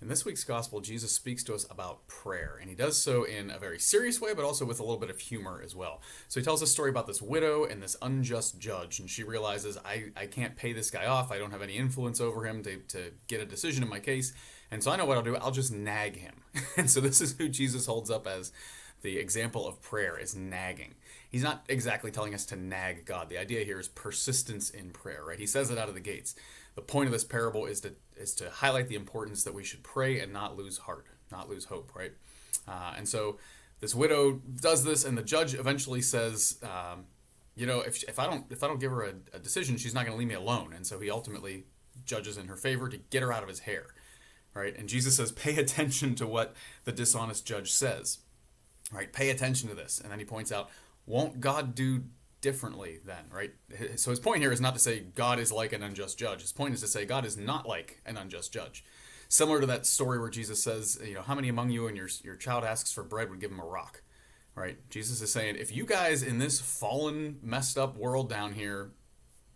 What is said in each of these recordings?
In this week's gospel, Jesus speaks to us about prayer, and he does so in a very serious way, but also with a little bit of humor as well. So he tells a story about this widow and this unjust judge, and she realizes, I can't pay this guy off. I don't have any influence over him to get a decision in my case. And so I know what I'll do. I'll just nag him. And so this is who Jesus holds up as the example of prayer, is nagging. He's not exactly telling us to nag God. The idea here is persistence in prayer, right? He says it out of the gates. The point of this parable is to highlight the importance that we should pray and not lose heart, not lose hope, right? And so this widow does this, and the judge eventually says, if I don't give her a decision, she's not going to leave me alone. And so he ultimately judges in her favor to get her out of his hair, right? And Jesus says, pay attention to what the dishonest judge says, right? Pay attention to this. And then he points out, won't God do differently then, right? So his point here is not to say God is like an unjust judge. His point is to say God is not like an unjust judge. Similar to that story where Jesus says, how many among you and your child asks for bread would give him a rock, right? Jesus is saying, if you guys in this fallen, messed up world down here,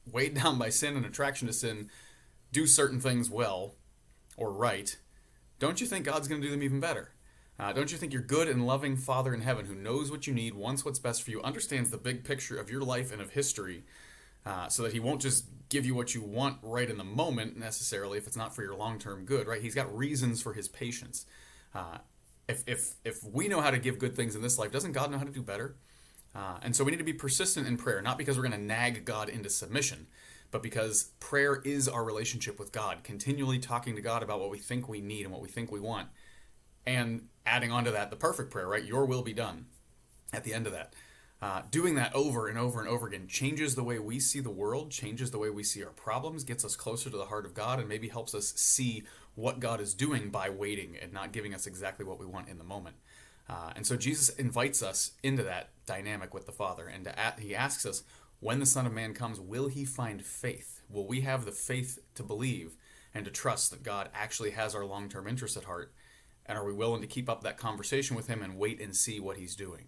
weighed down by sin and attraction to sin, do certain things well or right, don't you think God's going to do them even better? Don't you think your good and loving Father in heaven, who knows what you need, wants what's best for you, understands the big picture of your life and of history, so that he won't just give you what you want right in the moment necessarily if it's not for your long-term good, right? He's got reasons for his patience. If we know how to give good things in this life, doesn't God know how to do better? And so we need to be persistent in prayer, not because we're going to nag God into submission, but because prayer is our relationship with God, continually talking to God about what we think we need and what we think we want. And adding on to that, the perfect prayer, right? Your will be done at the end of that. Doing that over and over and over again changes the way we see the world, changes the way we see our problems, gets us closer to the heart of God, and maybe helps us see what God is doing by waiting and not giving us exactly what we want in the moment. And so Jesus invites us into that dynamic with the Father. And he asks us, when the Son of Man comes, will he find faith? Will we have the faith to believe and to trust that God actually has our long-term interests at heart? And are we willing to keep up that conversation with him and wait and see what he's doing?